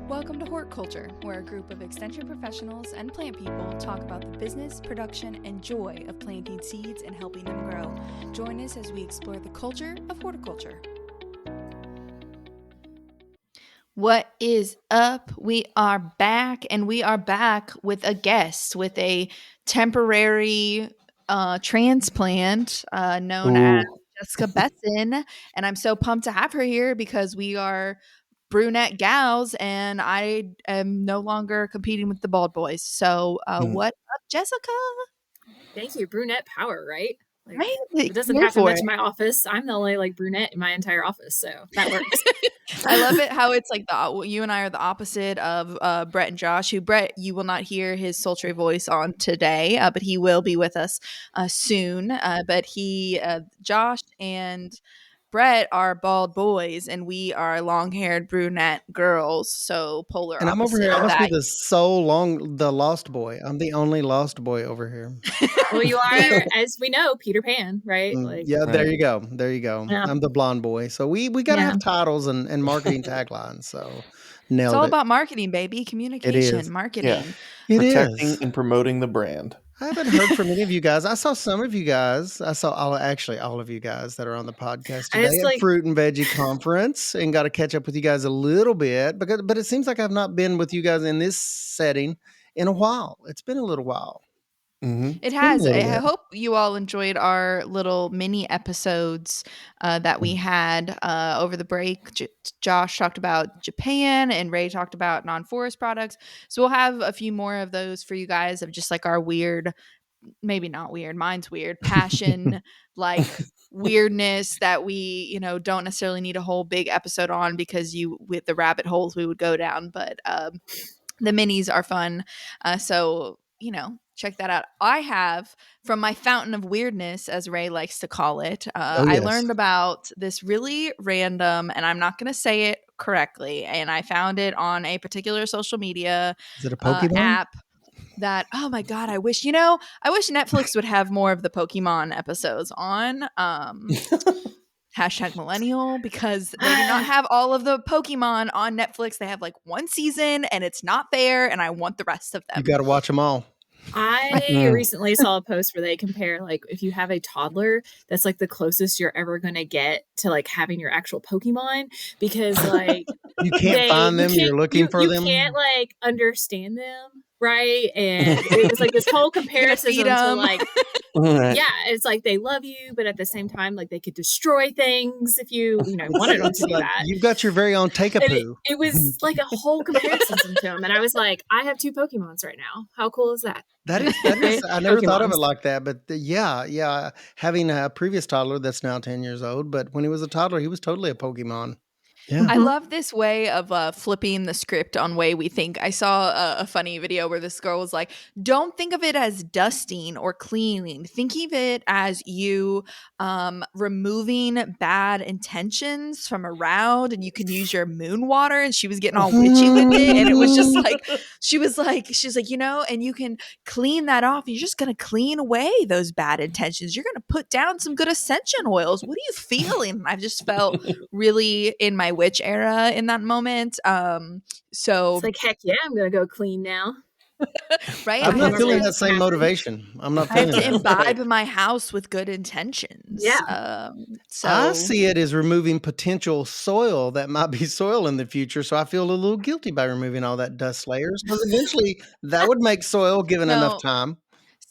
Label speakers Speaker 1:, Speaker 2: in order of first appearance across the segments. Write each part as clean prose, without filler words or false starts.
Speaker 1: Welcome to Horticulture, where a group of extension professionals and plant people talk about the business, production, and joy of planting seeds and helping them grow. Join us as we explore the culture of horticulture.
Speaker 2: What is up? We are back, and we are back with a guest, with a temporary transplant known as Jessica Bessin. And I'm so pumped to have her here because we are brunette gals, and I am no longer competing with the bald boys. So what up, Jessica?
Speaker 3: Thank you. Brunette power, right? Like,
Speaker 2: Right?
Speaker 3: it doesn't happen much in my office. I'm the only brunette in my entire office, so that works.
Speaker 2: I love it how it's like you and I are the opposite of Brett and Josh, who Brett, you will not hear his sultry voice on today, but he will be with us soon. But Josh and Brett are bald boys, and we are long-haired brunette girls. So polar
Speaker 4: and I'm
Speaker 2: opposite
Speaker 4: over here. I
Speaker 2: of
Speaker 4: must
Speaker 2: that.
Speaker 4: be the lost boy. I'm the only lost boy over here.
Speaker 3: Well, you are, as we know, Peter Pan, right?
Speaker 4: There you go. There you go.
Speaker 3: Yeah.
Speaker 4: I'm the blonde boy. So we got to have titles and marketing taglines. So nailed it.
Speaker 2: It's all about marketing, baby. Communication, marketing.
Speaker 4: Yeah.
Speaker 5: Protecting and promoting the brand.
Speaker 4: I haven't heard from any of you guys. I saw some of you guys. I saw all of you guys that are on the podcast today at Fruit and Veggie Conference, and got to catch up with you guys a little bit. But it seems like I've not been with you guys in this setting in a while. It's been a little while.
Speaker 5: Mm-hmm.
Speaker 2: It has. I hope you all enjoyed our little mini episodes that we had over the break. Josh talked about Japan, and Ray talked about non-forest products. So we'll have a few more of those for you guys, of just like our weird, maybe not weird, mine's weird, passion, like weirdness that we, don't necessarily need a whole big episode on, because with the rabbit holes we would go down. But the minis are fun. So check that out. I have, from my fountain of weirdness, as Ray likes to call it, I learned about this really random, and I'm not going to say it correctly, and I found it on a particular social media app that, oh my God, I wish Netflix would have more of the Pokemon episodes on. Hashtag millennial, because they do not have all of the Pokemon on Netflix. They have like one season, and it's not fair, and I want the rest of them.
Speaker 4: You got to watch them all.
Speaker 3: I recently saw a post where they compare, if you have a toddler, that's the closest you're ever going to get to having your actual Pokemon, because
Speaker 4: you can't find them. You're looking for them.
Speaker 3: You can't understand them. Right. And it was this whole comparison to it's they love you, but at the same time, they could destroy things if you wanted them to do that.
Speaker 4: You've got your very own take-a-poo.
Speaker 3: It was a whole comparison to them. And I was I have 2 Pokemons right now. How cool is that?
Speaker 4: That is I never thought of it like that. But yeah. Having a previous toddler that's now 10 years old, but when he was a toddler, he was totally a Pokemon.
Speaker 2: Yeah. I love this way of flipping the script on way we think. I saw a funny video where this girl was like, don't think of it as dusting or cleaning. Think of it as you removing bad intentions from around, and you can use your moon water. And she was getting all witchy with it. And it was just she's like, and you can clean that off. You're just going to clean away those bad intentions. You're going to put down some good ascension oils. What are you feeling? I've just felt really in my witch era in that moment. So
Speaker 3: it's heck yeah, I'm gonna go clean now.
Speaker 2: Right?
Speaker 4: I'm not feeling that same motivation. I'm not feeling
Speaker 2: I have to imbibe my house with good intentions.
Speaker 3: Yeah.
Speaker 4: So I see it as removing potential soil that might be soil in the future. So I feel a little guilty by removing all that dust layers, because eventually that would make soil given enough time.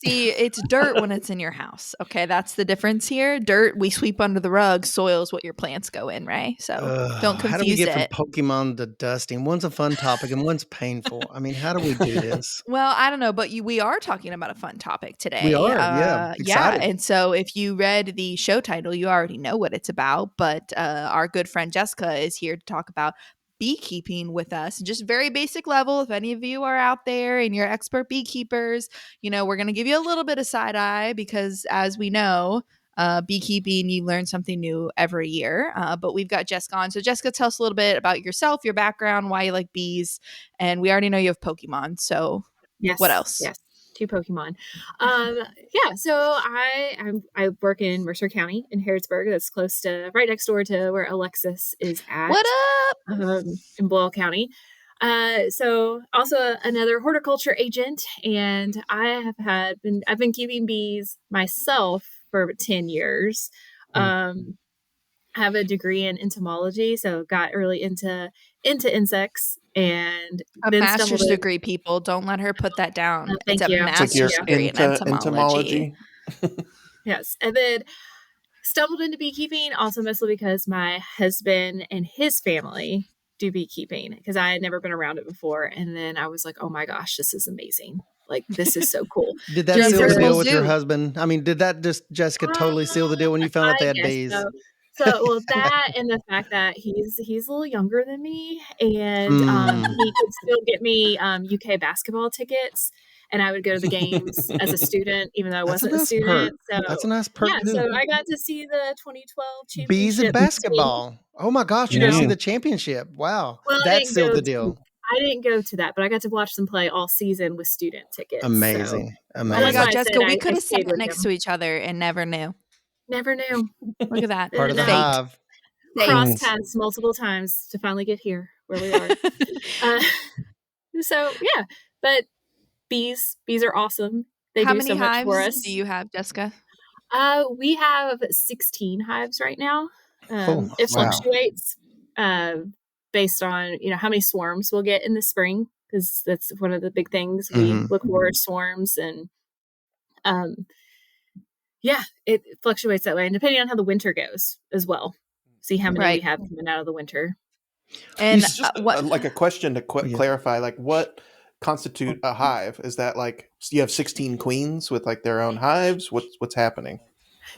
Speaker 2: See, it's dirt when it's in your house. Okay, that's the difference here. Dirt, we sweep under the rug. Soil is what your plants go in, right? So don't confuse it.
Speaker 4: How do we get from Pokemon to dusting? One's a fun topic and one's painful. I mean, how do we do this?
Speaker 2: Well, I don't know, but we are talking about a fun topic today.
Speaker 4: We are,
Speaker 2: yeah. And so if you read the show title, you already know what it's about. But our good friend Jessica is here to talk about beekeeping with us, just very basic level. If any of you are out there and you're expert beekeepers, we're going to give you a little bit of side eye, because as we know, beekeeping, you learn something new every year. But we've got Jessica on. So Jessica, tell us a little bit about yourself, your background, why you like bees. And we already know you have Pokemon. So what else?
Speaker 3: Yes. 2 Pokemon. So I work in Mercer County in Harrodsburg. That's right next door to where Alexis is at.
Speaker 2: What up?
Speaker 3: In Boyle County. So also another horticulture agent, and I've been keeping bees myself for about 10 years. I have a degree in entomology, so got really into insects, and
Speaker 2: a
Speaker 3: then
Speaker 2: master's degree. People, don't let her put that down.
Speaker 3: Thank
Speaker 2: it's a
Speaker 3: you.
Speaker 2: master's degree in entomology.
Speaker 3: Yes, and then stumbled into beekeeping also mostly because my husband and his family do beekeeping, because I had never been around it before, and then I was like, oh my gosh, this is amazing. Like, this is so cool.
Speaker 4: Did that seal the deal with your husband? I mean, did that just, Jessica, totally seal the deal when you found out they had bees?
Speaker 3: So that and the fact that he's a little younger than me, and he could still get me UK basketball tickets, and I would go to the games as a student, even though I wasn't a student. So
Speaker 4: that's a nice perk.
Speaker 3: Yeah, so I got to see the 2012 championship.
Speaker 4: Bees in basketball. Oh my gosh, you got to see the championship. Wow.
Speaker 3: Well,
Speaker 4: that sealed the deal.
Speaker 3: I didn't go to that, but I got to watch them play all season with student tickets.
Speaker 4: Amazing.
Speaker 3: So.
Speaker 2: Amazing. Oh my God, Jessica, we could have sat next to each other and never knew.
Speaker 3: Never knew.
Speaker 2: Look at that.
Speaker 4: Part of the hive.
Speaker 3: Crossed paths multiple times to finally get here where we are. So yeah, but bees are awesome. They
Speaker 2: How
Speaker 3: do
Speaker 2: many
Speaker 3: so much
Speaker 2: hives
Speaker 3: for us.
Speaker 2: do you have, Jessica?
Speaker 3: We have 16 hives right now. It fluctuates based on how many swarms we'll get in the spring, because that's one of the big things we look for, swarms, and it fluctuates that way, and depending on how the winter goes as well. See how many we have coming out of the winter.
Speaker 5: And like a question to clarify, like what constitute a hive? Is that like you have 16 queens with like their own hives? What's happening?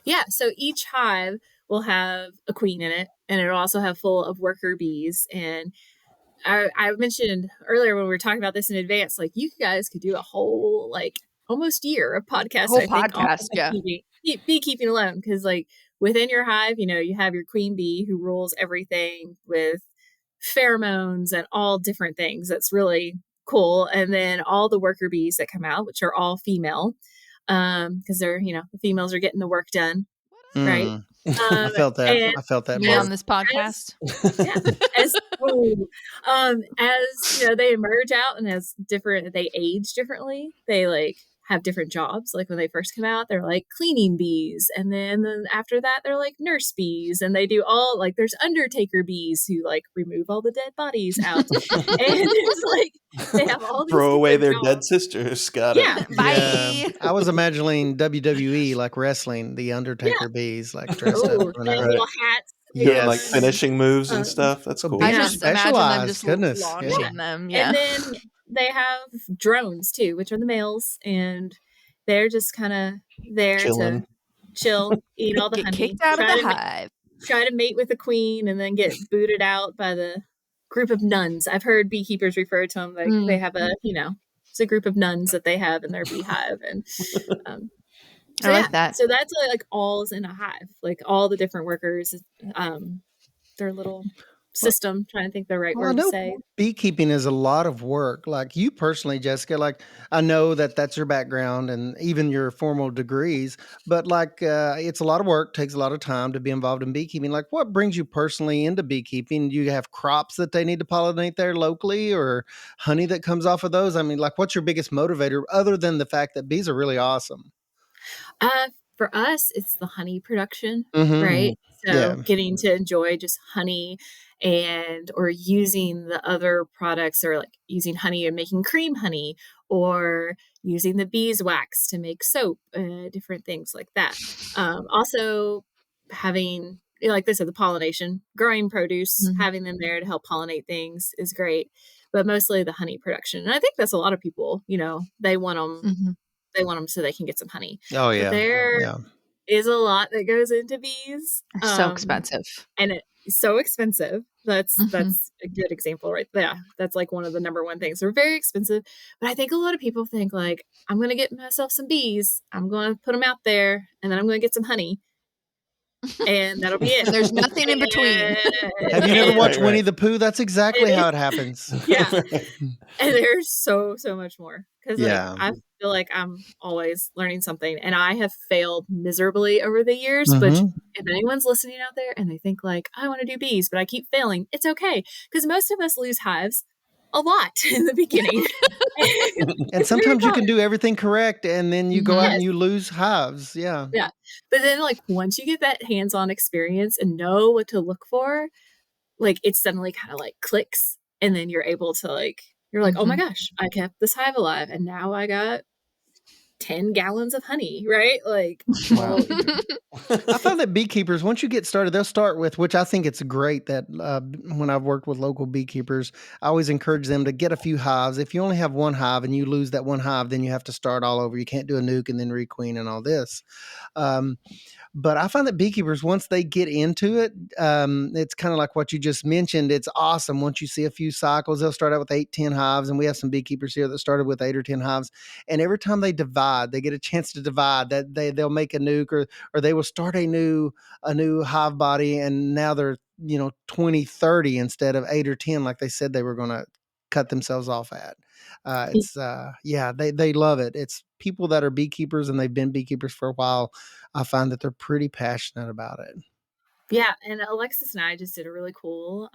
Speaker 3: Yeah, so each hive will have a queen in it, and it'll also have full of worker bees. And I mentioned earlier when we were talking about this in advance, like you guys could do a whole almost year of podcast. Beekeeping alone, because like within your hive, you have your queen bee who rules everything with pheromones and all different things. That's really cool. And then all the worker bees that come out, which are all female, because they're the females are getting the work done, right?
Speaker 4: I felt that
Speaker 2: me on this podcast.
Speaker 3: As they emerge out, and they age differently. They have different jobs. Like when they first come out, they're like cleaning bees, and then after that they're like nurse bees, and they do all there's undertaker bees who remove all the dead bodies out, and it's they have all these
Speaker 5: throw away their
Speaker 3: jobs.
Speaker 5: Dead sisters. Got it.
Speaker 2: Bye.
Speaker 4: Yeah. I was imagining WWE, like wrestling, the undertaker bees, dressed up
Speaker 3: with little hats.
Speaker 5: Yeah, like finishing moves and stuff. That's cool.
Speaker 2: I just imagine them just launching them. Yeah.
Speaker 3: And then they have drones too, which are the males, and they're just kind of there to chill, eat all the honey,
Speaker 2: kicked out of the hive,
Speaker 3: try to mate with the queen, and then get booted out by the group of nuns. I've heard beekeepers refer to them like they have it's a group of nuns that they have in their beehive, and
Speaker 2: I like that.
Speaker 3: So that's all is in a hive, like all the different workers, their little system. Trying to think the right word to say.
Speaker 4: Beekeeping is a lot of work. Like you personally, Jessica, I know that's your background and even your formal degrees, but it's a lot of work, takes a lot of time to be involved in beekeeping. Like what brings you personally into beekeeping? Do you have crops that they need to pollinate there locally, or honey that comes off of those? I mean, what's your biggest motivator other than the fact that bees are really awesome?
Speaker 3: For us, it's the honey production, right? So getting to enjoy just honey or using the other products, or using honey and making cream honey, or using the beeswax to make soap, different things like that. Also having, like they said, the pollination, growing produce, having them there to help pollinate things is great, but mostly the honey production. And I think that's a lot of people, they want them. They want them so they can get some honey.
Speaker 4: Oh yeah.
Speaker 3: But there is a lot that goes into bees.
Speaker 2: So expensive.
Speaker 3: And it's so expensive. That's a good example right there. That's one of the number one things. They're very expensive. But I think a lot of people think I'm going to get myself some bees. I'm going to put them out there, and then I'm going to get some honey. And that'll be it.
Speaker 2: There's nothing in between.
Speaker 4: Have you ever watched Winnie the Pooh? That's exactly how it happens.
Speaker 3: Yeah. And there's so much more. Because I feel like I'm always learning something, and I have failed miserably over the years. But if anyone's listening out there and they think I want to do bees, but I keep failing, it's okay. Because most of us lose hives a lot in the beginning.
Speaker 4: And sometimes you can do everything correct, and then you go out and
Speaker 3: Yes.
Speaker 4: you lose hives. Yeah.
Speaker 3: Yeah. But then like once you get that hands-on experience and know what to look for, like it suddenly kind of like clicks, and then you're able to like, you're like, oh my gosh, I kept this hive alive and now I got 10 gallons of honey, right? Like,
Speaker 5: Wow.
Speaker 4: I found that beekeepers, once you get started, they'll start with, which I think it's great that when I've worked with local beekeepers, I always encourage them to get a few hives. If you only have one hive and you lose that one hive, then you have to start all over. You can't do a nuke and then requeen and all this. But I find that beekeepers, once they get into it, it's kind of like what you just mentioned. It's awesome. Once you see a few cycles, they'll start out with 8, 10 hives. And we have some beekeepers here that started with 8 or 10 hives. And every time they divide, they get a chance to divide, that they'll make a nuke, or they will start a new hive body. And now they're, 20, 30 instead of 8 or 10, like they said they were going to cut themselves off at. They love it. It's people that are beekeepers and they've been beekeepers for a while. I find that they're pretty passionate about it.
Speaker 3: Yeah. And Alexis and I just did a really cool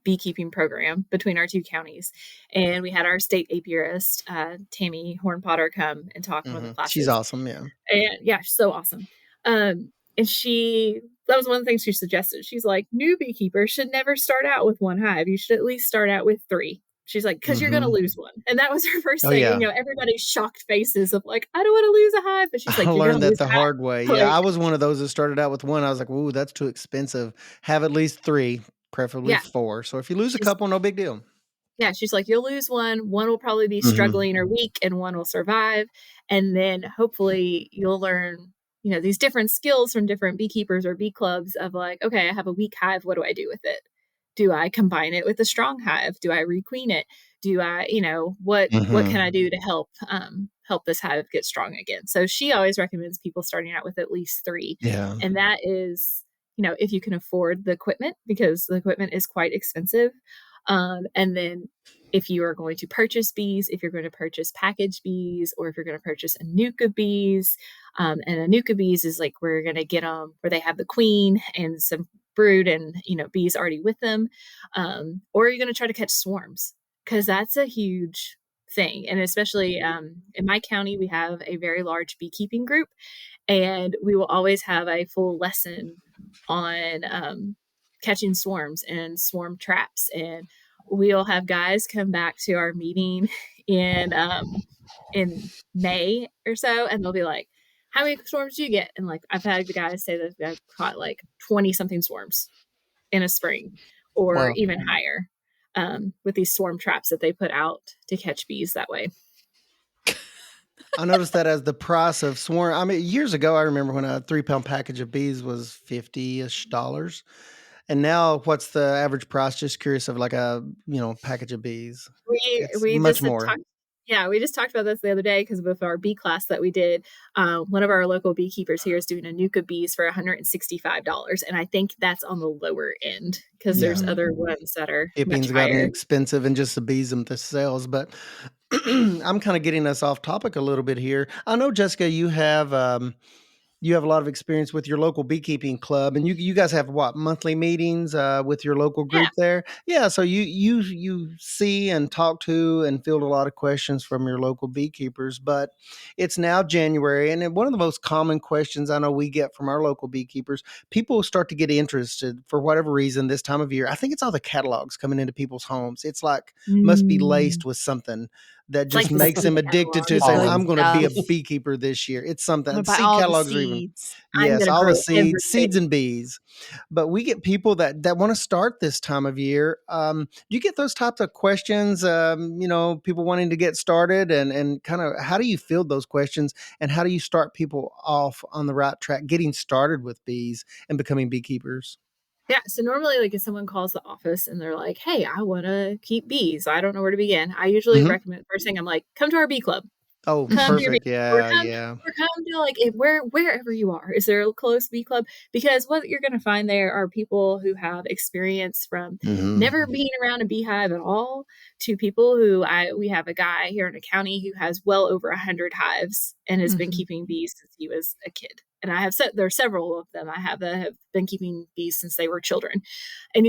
Speaker 3: beekeeping program between our two counties. And we had our state apiarist, Tammy Horn-Potter, come and talk in one of the classes.
Speaker 4: She's awesome. Yeah.
Speaker 3: And yeah, she's so awesome. And that was one of the things she suggested. She's like, new beekeepers should never start out with one hive. You should at least start out with 3. She's like, because you're going to lose one. And that was her first thing.
Speaker 4: Yeah.
Speaker 3: Everybody's shocked faces of like, I don't want to lose a hive. But she's like,
Speaker 4: I
Speaker 3: you're
Speaker 4: learned that the
Speaker 3: hive.
Speaker 4: hard way. Yeah, I was one of those that started out with 1. I was like, ooh, that's too expensive. Have at least 3, preferably 4. So if you lose a couple, no big deal.
Speaker 3: Yeah, she's like, you'll lose one. One will probably be struggling or weak, and one will survive. And then hopefully you'll learn, these different skills from different beekeepers or bee clubs of like, okay, I have a weak hive. What do I do with it? Do I combine it with a strong hive? Do I requeen it? Do I, what can I do to help this hive get strong again? So she always recommends people starting out with at least 3.
Speaker 4: Yeah.
Speaker 3: And that is, if you can afford the equipment, because the equipment is quite expensive. And then if you are going to purchase bees, if you're going to purchase packaged bees, or if you're going to purchase a nuke of bees, and a nuke of bees is like, we're going to get them where they have the queen and some brood and, bees already with them. Or you're going to try to catch swarms, because that's a huge thing. And especially in my county, we have a very large beekeeping group, and we will always have a full lesson on catching swarms and swarm traps. And we'll have guys come back to our meeting in May or so, and they'll be like, how many swarms do you get? And like, I've had the guys say that they've caught like 20 something swarms in a spring, or even higher, with these swarm traps that they put out to catch bees that way.
Speaker 4: I noticed that as the price of swarm. I mean, years ago, I remember when a 3-pound package of bees was $50-ish. And now what's the average price? Just curious of like a, package of bees.
Speaker 3: We
Speaker 4: much more.
Speaker 3: We just talked about this the other day, because with our bee class that we did, one of our local beekeepers here is doing a nuke of bees for $165. And I think that's on the lower end, because there's other ones that are
Speaker 4: Shipping's gotten expensive, and just the bees themselves. But I'm kind of getting us off topic a little bit here. I know, Jessica, you have a lot of experience with your local beekeeping club, and you guys have what, monthly meetings with your local group there? Yeah. So you see and talk to and field a lot of questions from your local beekeepers. But it's now January, and one of the most common questions I know we get from our local beekeepers, people start to get interested for whatever reason this time of year. I think it's all the catalogs coming into people's homes. It's like must be laced with something that just makes them addicted to saying, I'm going to be a beekeeper this year. It's something. Seed catalogs are even. Yes, all the seeds and bees. But we get people that want to start this time of year. Do you get those types of questions, people wanting to get started, and kind of how do you field those questions, and how do you start people off on the right track, getting started with bees and becoming beekeepers?
Speaker 3: Yeah. So normally, like if someone calls the office and they're like, hey, I want to keep bees, I don't know where to begin, I usually recommend, first thing I'm like, come to our bee club.
Speaker 4: Oh, perfect. Yeah.
Speaker 3: Or come to like wherever you are. Is there a close bee club? Because what you're going to find there are people who have experience from never being around a beehive at all, to people who we have a guy here in the county who has well over 100 hives and has been keeping bees since he was a kid. And there are several of them I have that have been keeping bees since they were children. And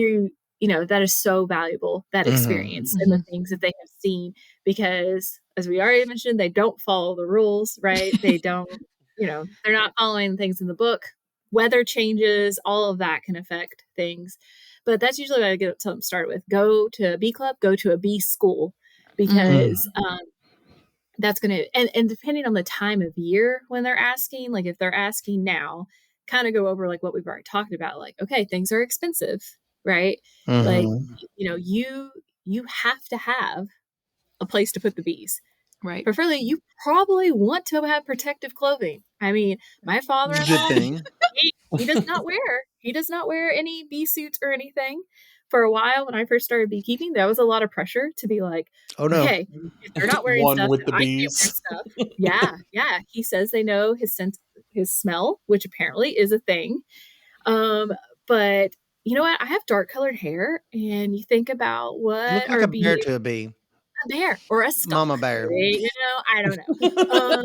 Speaker 3: that is so valuable, that experience and the things that they have seen, because as we already mentioned, they don't follow the rules, right? They don't, they're not following things in the book. Weather changes, all of that can affect things. But that's usually what I get to start with. Go to a bee club, go to a bee school, because that's going to, and depending on the time of year when they're asking, like if they're asking now, kind of go over like what we've already talked about, like, okay, things are expensive, right? Like, you have to have a place to put the bees.
Speaker 2: Right.
Speaker 3: Preferably, you probably want to have protective clothing. I mean, my father-in-law, he does not wear any bee suits or anything. For a while, when I first started beekeeping, that was a lot of pressure to be like,
Speaker 4: oh no,
Speaker 3: okay, if they're not wearing
Speaker 5: one
Speaker 3: stuff,
Speaker 5: with the
Speaker 3: I
Speaker 5: bees.
Speaker 3: can't wear stuff. Yeah. He says they know his scent, his smell, which apparently is a thing. But you know what? I have dark colored hair, and you think about what
Speaker 4: you look like
Speaker 3: are
Speaker 4: a bear
Speaker 3: bees.
Speaker 4: to a bee.
Speaker 3: A bear or a skunk.
Speaker 4: Mama bear.
Speaker 3: I don't know.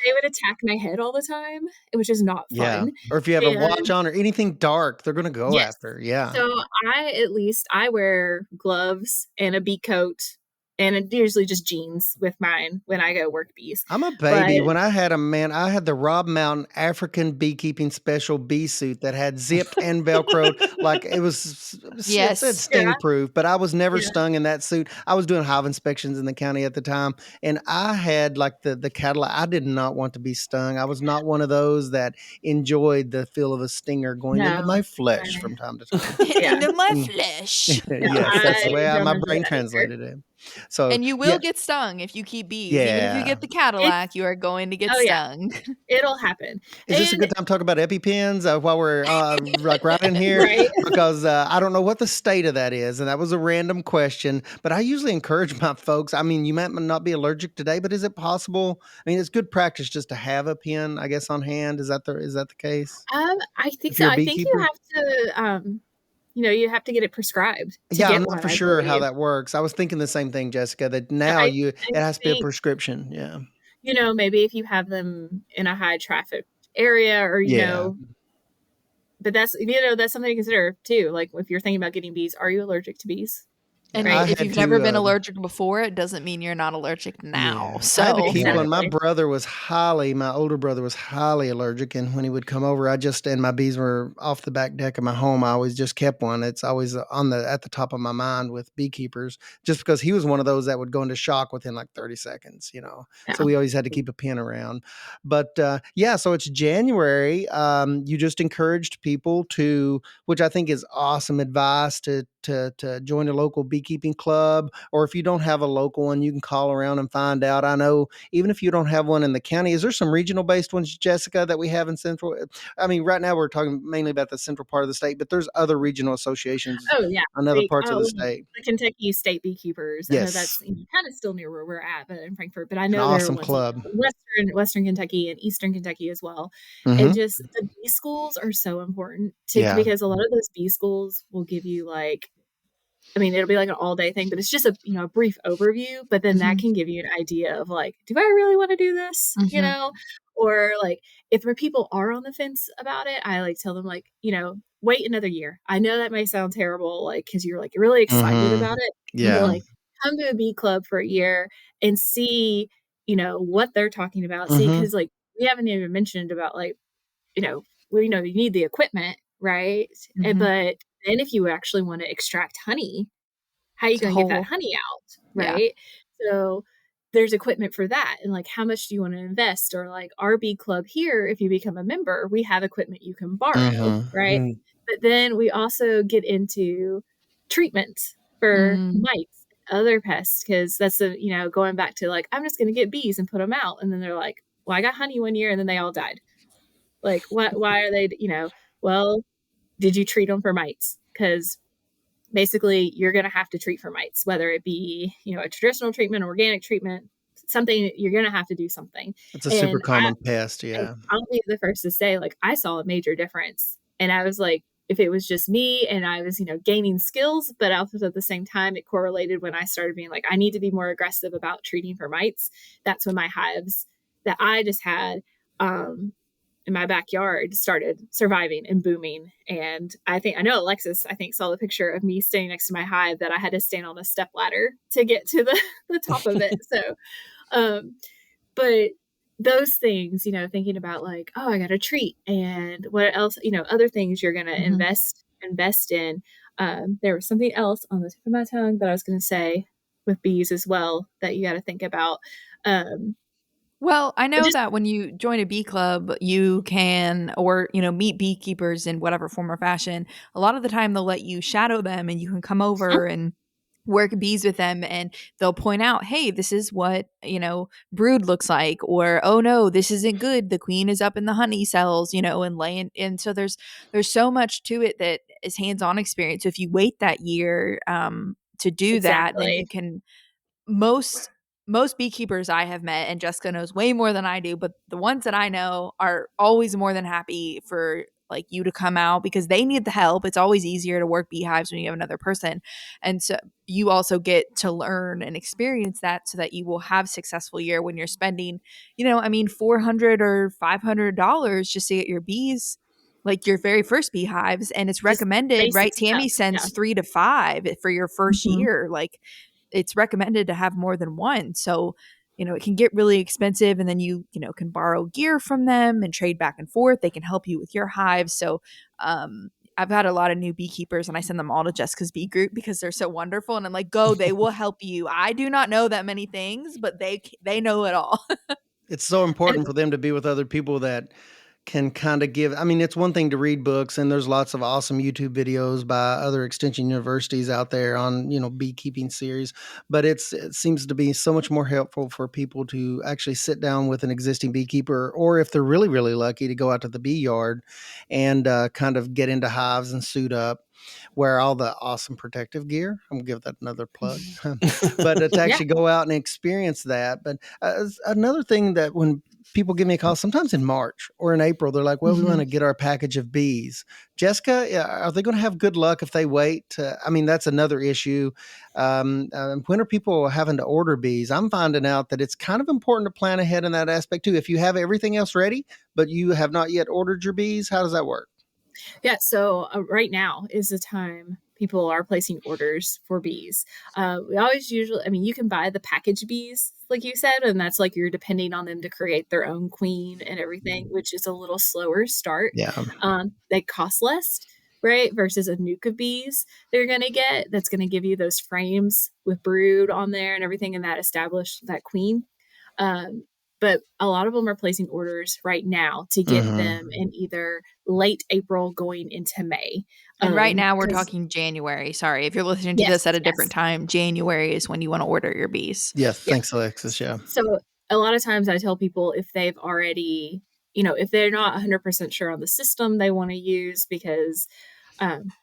Speaker 3: They would attack my head all the time, which is not fun.
Speaker 4: Or if you have a watch on or anything dark, they're going to go after. Yeah.
Speaker 3: So I wear gloves and a bee coat, and usually just jeans with mine when I go work bees.
Speaker 4: I'm a baby. When I had I had the Rob Mountain African beekeeping special bee suit that had zipped and Velcroed. Like it said sting proof, but I was never stung in that suit. I was doing hive inspections in the county at the time, and I had like the Cadillac. I did not want to be stung. I was not one of those that enjoyed the feel of a stinger going into my flesh from time to time.
Speaker 2: Into my flesh.
Speaker 4: Yes, that's the way my brain translated it. So,
Speaker 2: and you will get stung if you keep bees. Even if you get the Cadillac, you are going to get stung.
Speaker 3: It'll happen.
Speaker 4: Is this a good time to talk about EpiPens while we're like right in here?
Speaker 3: Right?
Speaker 4: Because I don't know what the state of that is, and that was a random question. But I usually encourage my folks. I mean, you might not be allergic today, but is it possible? I mean, it's good practice just to have a pen, I guess, on hand. Is that the case?
Speaker 3: I think so. I think you have to. You have to get it prescribed.
Speaker 4: I'm not for sure how that works. I was thinking the same thing, Jessica, that now it has to be a prescription. Yeah.
Speaker 3: Maybe if you have them in a high traffic area or, but that's something to consider too. Like if you're thinking about getting bees, are you allergic to bees?
Speaker 2: And if you've never been allergic before, it doesn't mean you're not allergic now. So
Speaker 4: I had to keep one. My older brother was highly allergic. And when he would come over, and my bees were off the back deck of my home, I always just kept one. It's always at the top of my mind with beekeepers, just because he was one of those that would go into shock within like 30 seconds, So we always had to keep a pen around. But so it's January. You just encouraged people to, which I think is awesome advice, to join a local beekeeping club, or if you don't have a local one, you can call around and find out. I know even if you don't have one in the county, is there some regional based ones, Jessica, that we have in central? I mean, right now we're talking mainly about the central part of the state, but there's other regional associations in other parts of the state.
Speaker 3: The Kentucky State Beekeepers.
Speaker 4: Yes.
Speaker 3: I know that's kind of still near where we're at, but in Frankfort. But I know
Speaker 4: an awesome club.
Speaker 3: Western Kentucky and Eastern Kentucky as well. And just the bee schools are so important because a lot of those bee schools will give you it'll be like an all day thing, but it's just a brief overview, but then that can give you an idea of like, do I really want to do this? Or like if people are on the fence about it, I tell them wait another year. I know that may sound terrible, cause you're really excited about it.
Speaker 4: Yeah.
Speaker 3: Come to a bee club for a year and see, what they're talking about. See, cause we haven't even mentioned about you need the equipment, right? But then if you actually want to extract honey, how are you going to get that honey out, right? So there's equipment for that. And how much do you want to invest? Or our bee club here, if you become a member, we have equipment you can borrow, right? But then we also get into treatment for mites, other pests, because that's going back to I'm just going to get bees and put them out. And then they're like, well, I got honey one year and then they all died. Why are they, well, did you treat them for mites? Because basically you're going to have to treat for mites, whether it be, a traditional treatment, organic treatment, something, you're going to have to do something.
Speaker 4: It's a super common pest. Yeah.
Speaker 3: I'll be the first to say, I saw a major difference. And I was like, if it was just me and I was, gaining skills, but also at the same time, it correlated when I started being I need to be more aggressive about treating for mites. That's when my hives that I just had, in my backyard started surviving and booming. And I know Alexis, saw the picture of me standing next to my hive that I had to stand on a step ladder to get to the top of it. So, but those things, thinking about like, oh, I got a treat and what else, other things you're going to invest in. There was something else on the tip of my tongue that I was going to say with bees as well that you got to think about.
Speaker 2: Well, I know that when you join a bee club, you can, or, meet beekeepers in whatever form or fashion. A lot of the time they'll let you shadow them and you can come over and work bees with them, and they'll point out, hey, this is what, brood looks like, or, oh no, this isn't good. The queen is up in the honey cells, and laying. And so there's so much to it that is hands-on experience. So if you wait that year to do that, then you can, most beekeepers I have met, and Jessica knows way more than I do, but the ones that I know are always more than happy for like you to come out because they need the help. It's always easier to work beehives when you have another person. And so you also get to learn and experience that so that you will have a successful year when you're spending, $400 or $500 just to get your bees, like your very first beehives. And it's recommended, right? Tammy sends 3 to 5 for your first year. Like, it's recommended to have more than one. So, it can get really expensive, and then you can borrow gear from them and trade back and forth. They can help you with your hives. So, I've had a lot of new beekeepers and I send them all to Jessica's Bee Group because they're so wonderful. And I'm like, go, they will help you. I do not know that many things, but they know it all.
Speaker 4: It's so important for them to be with other people that can kind of give, it's one thing to read books, and there's lots of awesome YouTube videos by other extension universities out there on, beekeeping series, but it seems to be so much more helpful for people to actually sit down with an existing beekeeper, or if they're really, really lucky, to go out to the bee yard and kind of get into hives and suit up, wear all the awesome protective gear. I'm gonna give that another plug, but to actually go out and experience that. But another thing that when people give me a call, sometimes in March or in April, they're like, well, we want to get our package of bees. Jessica, are they going to have good luck if they wait? That's another issue. When are people having to order bees? I'm finding out that it's kind of important to plan ahead in that aspect too. If you have everything else ready, but you have not yet ordered your bees, how does that work?
Speaker 3: Yeah. So right now is the time people are placing orders for bees. We always you can buy the package bees, like you said, and that's like you're depending on them to create their own queen and everything, which is a little slower start.
Speaker 4: Yeah.
Speaker 3: They cost less, right? Versus a nuke of bees they're going to get that's going to give you those frames with brood on there and everything, and that established that queen. But a lot of them are placing orders right now to get them in either late April going into May.
Speaker 2: And right now we're talking January. Sorry, if you're listening to this at a different time, January is when you want to order your bees.
Speaker 4: Yes. Thanks, Alexis. Yeah.
Speaker 3: So a lot of times I tell people if they've already, if they're not 100% sure on the system they want to use because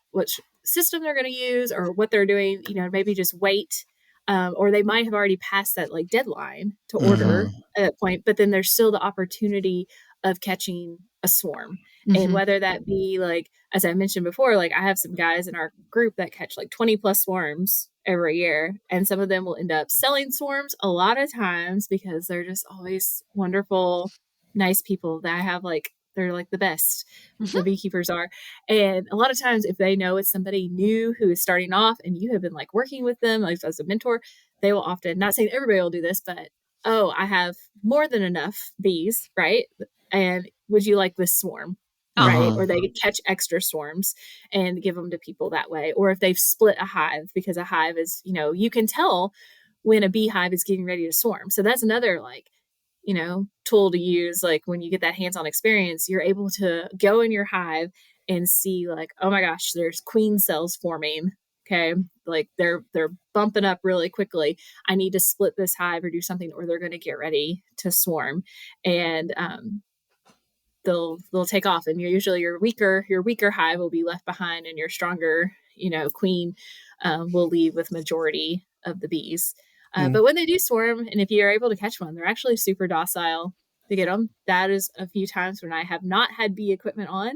Speaker 3: which system they're going to use or what they're doing, maybe just wait. Or they might have already passed that like deadline to order at that point, but then there's still the opportunity of catching a swarm. And whether that be like, as I mentioned before, like I have some guys in our group that catch like 20 plus swarms every year. And some of them will end up selling swarms a lot of times because they're just always wonderful, nice people that I have like, they're like the best. The beekeepers are. And a lot of times if they know it's somebody new who is starting off and you have been like working with them like as a mentor, they will often, not saying everybody will do this, but, oh, I have more than enough bees, right? And would you like this swarm? Right. Or they catch extra swarms and give them to people that way. Or if they've split a hive, because a hive is, you can tell when a beehive is getting ready to swarm. So that's another like, tool to use. Like when you get that hands-on experience, you're able to go in your hive and see like, oh my gosh, there's queen cells forming. Okay. Like they're bumping up really quickly. I need to split this hive or do something, or they're going to get ready to swarm. And, they'll take off, and usually your weaker hive will be left behind, and your stronger, queen will leave with majority of the bees. But when they do swarm, and if you're able to catch one, they're actually super docile to get them. That is a few times when I have not had bee equipment on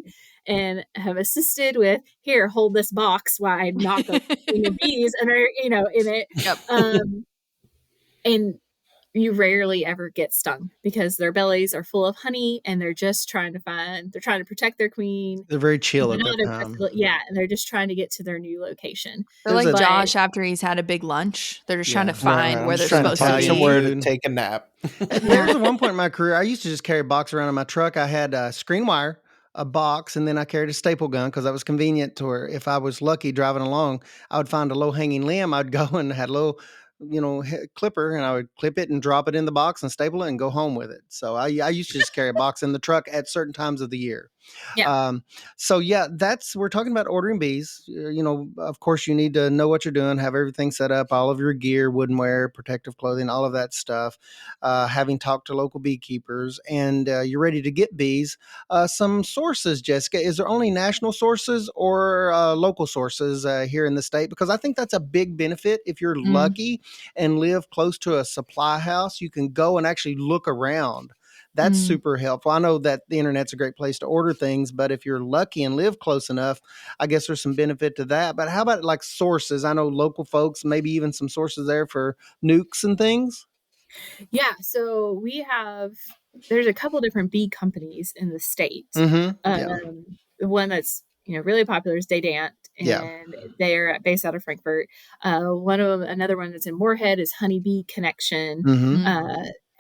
Speaker 3: and have assisted with, here, hold this box while I knock up bees and they're, in it.
Speaker 2: Yep.
Speaker 3: And you rarely ever get stung because their bellies are full of honey and they're trying to protect their queen.
Speaker 4: They're very chill at that time.
Speaker 3: Yeah. And they're just trying to get to their new location.
Speaker 2: They're like Josh after he's had a big lunch. They're just trying to find where they're supposed to be.
Speaker 5: Somewhere to take a nap.
Speaker 4: There was one point in my career, I used to just carry a box around in my truck. I had a screen wire, a box, and then I carried a staple gun because that was convenient to where if I was lucky driving along, I would find a low hanging limb. I'd go and had a little, clipper, and I would clip it and drop it in the box and staple it and go home with it. So I used to just carry a box in the truck at certain times of the year.
Speaker 3: Yeah.
Speaker 4: We're talking about ordering bees. Of course you need to know what you're doing, have everything set up, all of your gear, woodenware, protective clothing, all of that stuff. Having talked to local beekeepers, and you're ready to get bees. Some sources, Jessica, is there only national sources or local sources here in the state? Because I think that's a big benefit. If you're lucky and live close to a supply house, you can go and actually look around. That's super helpful. I know that the internet's a great place to order things, but if you're lucky and live close enough, I guess there's some benefit to that. But how about like sources? I know local folks, maybe even some sources there for nukes and things.
Speaker 3: Yeah. So there's a couple different bee companies in the state. The one that's, really popular is Dadant, and they're based out of Frankfurt. Another one that's in Moorhead is Honeybee Connection.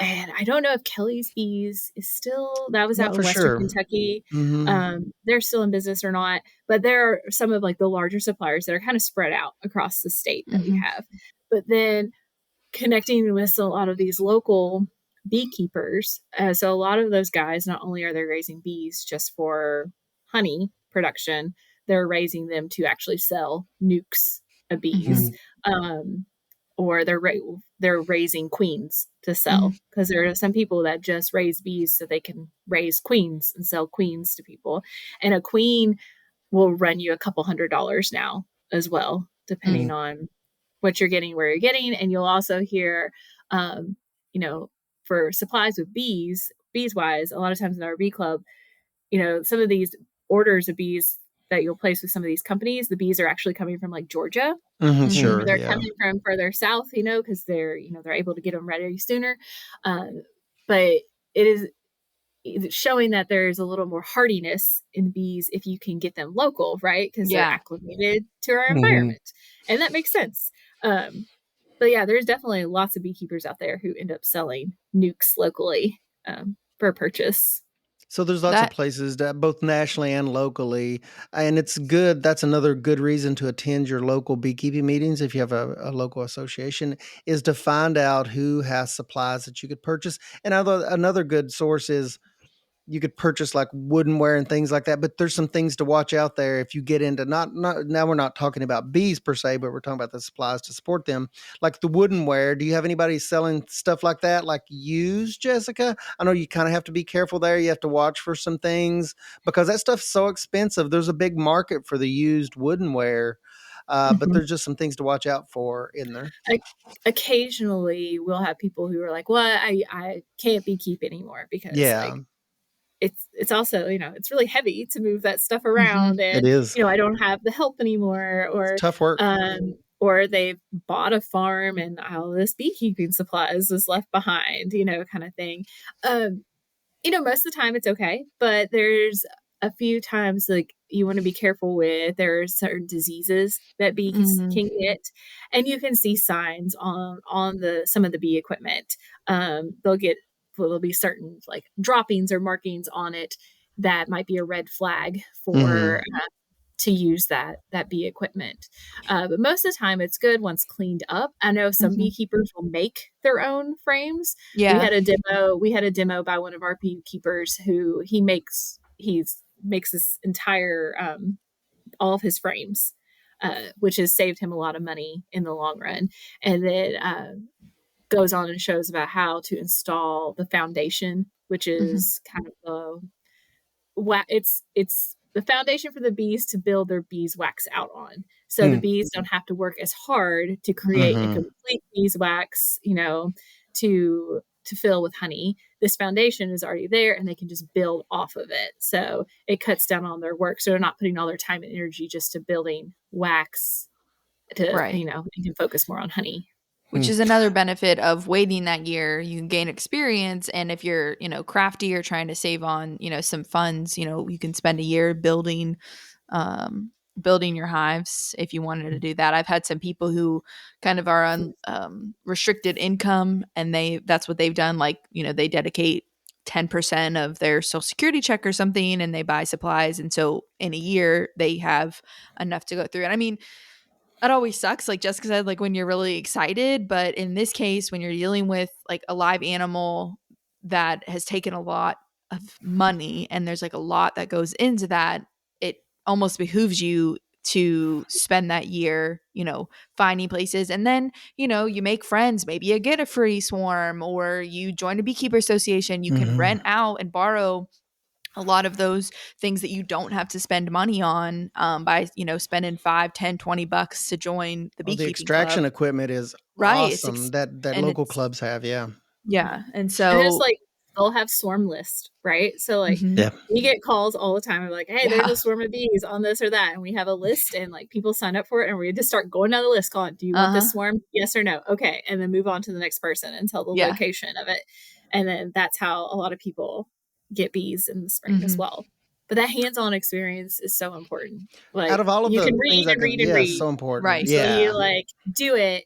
Speaker 3: And I don't know if Kelly's Bees is still, that was out in Western Kentucky. They're still in business or not, but there are some of like the larger suppliers that are kind of spread out across the state that we have. But then connecting with a lot of these local beekeepers. So a lot of those guys, not only are they raising bees just for honey production, they're raising them to actually sell nukes of bees. Or they're raising queens to sell, because there are some people that just raise bees so they can raise queens and sell queens to people. And a queen will run you a couple $100s now as well, depending on what you're getting, where you're getting. And you'll also hear, for supplies with bees wise, a lot of times in our bee club, some of these orders of bees that you'll place with some of these companies, the bees are actually coming from like Georgia.
Speaker 4: Sure.
Speaker 3: They're coming from further south, because they're able to get them ready sooner. But it is showing that there's a little more hardiness in bees if you can get them local, right? Because they're acclimated to our environment. And that makes sense. But yeah, there's definitely lots of beekeepers out there who end up selling nukes locally for purchase.
Speaker 4: So there's lots of places that both nationally and locally, and it's good. That's another good reason to attend your local beekeeping meetings if you have a local association, is to find out who has supplies that you could purchase. And another good source is you could purchase like woodenware and things like that, but there's some things to watch out there if you get into not now we're not talking about bees per se, but we're talking about the supplies to support them, like the woodenware. Do you have anybody selling stuff like that, like used, Jessica? I know you kind of have to be careful there. You have to watch for some things because that stuff's so expensive. There's a big market for the used woodenware. But there's just some things to watch out for in there.
Speaker 3: Occasionally we'll have people who are like, well, I can't beekeep anymore because it's also, it's really heavy to move that stuff around. And,
Speaker 4: it is.
Speaker 3: I don't have the help anymore, or
Speaker 4: it's tough work.
Speaker 3: Or they've bought a farm and all this beekeeping supplies is left behind, kind of thing. Most of the time it's okay, but there's a few times like you want to be careful with. There are certain diseases that bees can get, and you can see signs on some of the bee equipment. There'll be certain like droppings or markings on it that might be a red flag for to use that bee equipment. But most of the time it's good once cleaned up. I know some beekeepers will make their own frames.
Speaker 2: Yeah.
Speaker 3: We had a demo by one of our beekeepers who he makes this entire, all of his frames, which has saved him a lot of money in the long run. And then, goes on and shows about how to install the foundation, which is kind of it's the foundation for the bees to build their beeswax out on. So the bees don't have to work as hard to create a complete beeswax, to fill with honey. This foundation is already there and they can just build off of it. So it cuts down on their work. So they're not putting all their time and energy just to building wax to, you can focus more on honey.
Speaker 2: Which is another benefit of waiting that year. You can gain experience, and if you're, crafty or trying to save on, some funds, you can spend a year building your hives if you wanted to do that. I've had some people who kind of are on restricted income, and that's what they've done. Like, they dedicate 10% of their social security check or something, and they buy supplies. And so in a year they have enough to go through. And I mean, that always sucks, like Jessica said, like when you're really excited. But in this case, when you're dealing with like a live animal that has taken a lot of money and there's like a lot that goes into that, it almost behooves you to spend that year, finding places. And then, you make friends. Maybe you get a free swarm, or you join a beekeeper association. You can rent out and borrow a lot of those things that you don't have to spend money on by, spending $5, $10, $20 to join the beekeeping
Speaker 4: the extraction
Speaker 2: club.
Speaker 4: equipment is
Speaker 2: Right.
Speaker 4: awesome that local clubs have. Yeah.
Speaker 2: Yeah. And so
Speaker 3: and it's like they'll have swarm list, right? So like we get calls all the time of like, hey, there's a swarm of bees on this or that. And we have a list and like people sign up for it, and we just start going down the list calling, do you want this swarm? Yes or no? Okay. And then move on to the next person and tell the location of it. And then that's how a lot of people get bees in the spring as well. But that hands-on experience is so important. Like,
Speaker 4: out of all of
Speaker 3: you
Speaker 4: the
Speaker 3: can read and read and read.
Speaker 4: so important.
Speaker 2: Right.
Speaker 3: So you like do it,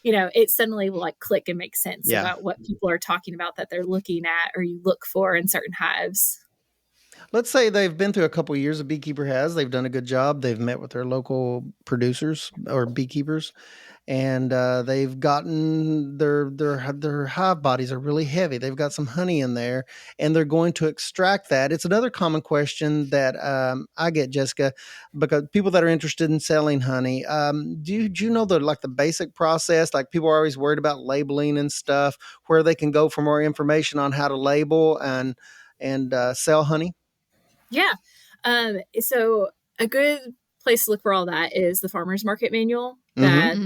Speaker 3: it suddenly will like click and make sense about what people are talking about that they're looking at or you look for in certain hives.
Speaker 4: Let's say they've been through a couple of years. A beekeeper has. They've done a good job. They've met with their local producers or beekeepers, and they've gotten their hive bodies are really heavy. They've got some honey in there, and they're going to extract that. It's another common question that I get, Jessica, because people that are interested in selling honey. Do you know the basic process? Like, people are always worried about labeling and stuff. Where they can go for more information on how to label and sell honey.
Speaker 3: Yeah. So a good place to look for all that is the Farmer's Market Manual that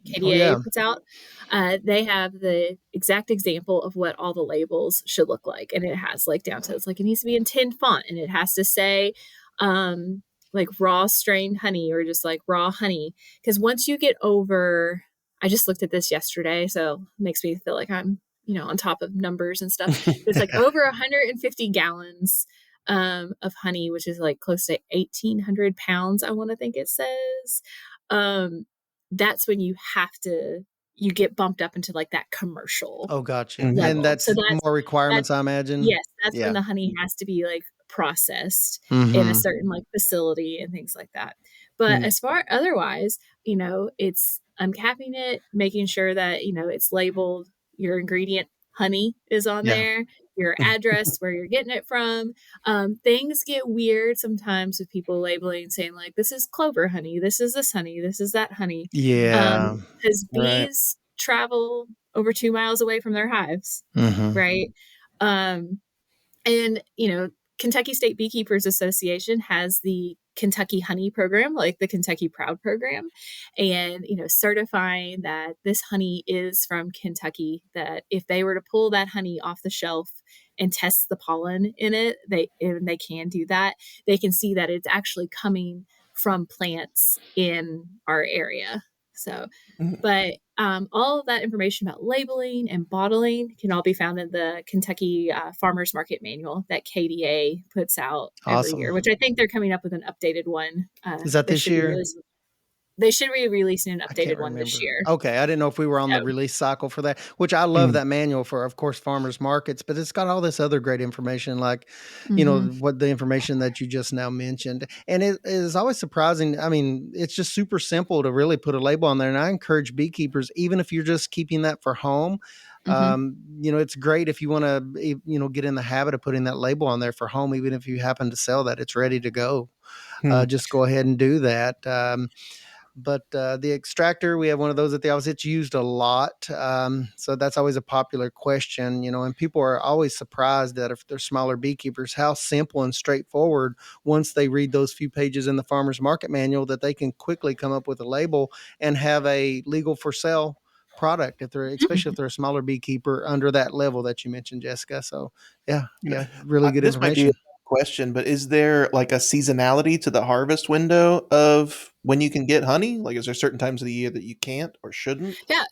Speaker 3: KDA puts out. They have the exact example of what all the labels should look like. And it has like down to, it's like, it needs to be in 10 font, and it has to say like raw strained honey or just like raw honey. Because once you get over, I just looked at this yesterday, so it makes me feel like I'm, on top of numbers and stuff. It's like over 150 gallons of honey, which is like close to 1,800 pounds, I want to think it says. That's when you get bumped up into like that commercial.
Speaker 4: Oh, gotcha. And that's more requirements, I imagine.
Speaker 3: Yes, that's when the honey has to be like processed in a certain like facility and things like that. But as far otherwise, it's uncapping it, making sure that, it's labeled, your ingredient honey is on there, your address, where you're getting it from. Things get weird sometimes with people labeling, saying like, this is clover honey, this is this honey, this is that honey.
Speaker 4: Yeah.
Speaker 3: Because bees travel over 2 miles away from their hives, right? And, Kentucky State Beekeepers Association has the Kentucky Honey Program, like the Kentucky Proud Program, and, certifying that this honey is from Kentucky, that if they were to pull that honey off the shelf and test the pollen in it, they can do that. They can see that it's actually coming from plants in our area. So, but all of that information about labeling and bottling can all be found in the Kentucky Farmers Market Manual that KDA puts out every year, which I think they're coming up with an updated one.
Speaker 4: Is that this year?
Speaker 3: They should be releasing an updated one this year.
Speaker 4: Okay. I didn't know if we were on the release cycle for that, which I love that manual for, of course, farmers markets, but it's got all this other great information, like, what the information that you just now mentioned. And it is always surprising. I mean, it's just super simple to really put a label on there. And I encourage beekeepers, even if you're just keeping that for home, it's great if you want to, get in the habit of putting that label on there for home, even if you happen to sell that, it's ready to go. Just go ahead and do that. But the extractor, we have one of those at the office. It's used a lot. So that's always a popular question, and people are always surprised that if they're smaller beekeepers, how simple and straightforward, once they read those few pages in the Farmer's Market Manual, that they can quickly come up with a label and have a legal for sale product, especially if they're a smaller beekeeper under that level that you mentioned, Jessica. So really good information.
Speaker 5: question, but is there like a seasonality to the harvest window of when you can get honey? Like, is there certain times of the year that you can't or shouldn't?
Speaker 3: Yeah,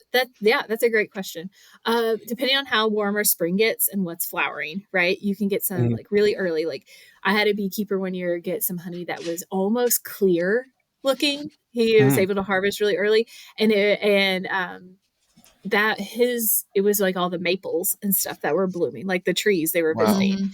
Speaker 3: that's a great question. Depending on how warm our spring gets and what's flowering, right? You can get some like really early. Like I had a beekeeper one year get some honey that was almost clear looking. He was able to harvest really early, and it was like all the maples and stuff that were blooming, like the trees they were visiting.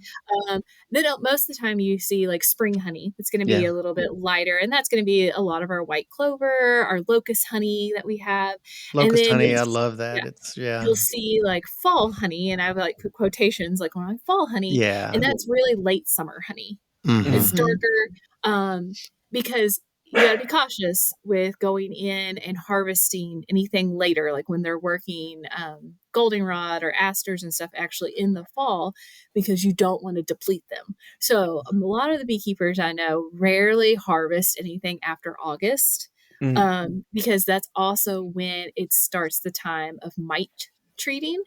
Speaker 3: Then most of the time you see like spring honey. It's going to be a little bit lighter, and that's going to be a lot of our white clover, our locust honey that we have.
Speaker 4: Locust
Speaker 3: and then
Speaker 4: honey, I love that.
Speaker 3: You'll see like fall honey, and I have like put quotations like on fall honey, and that's really late summer honey. It's darker, because you got to be cautious with going in and harvesting anything later, like when they're working goldenrod or asters and stuff actually in the fall, because you don't want to deplete them. So a lot of the beekeepers I know rarely harvest anything after August, because that's also when it starts the time of mite treating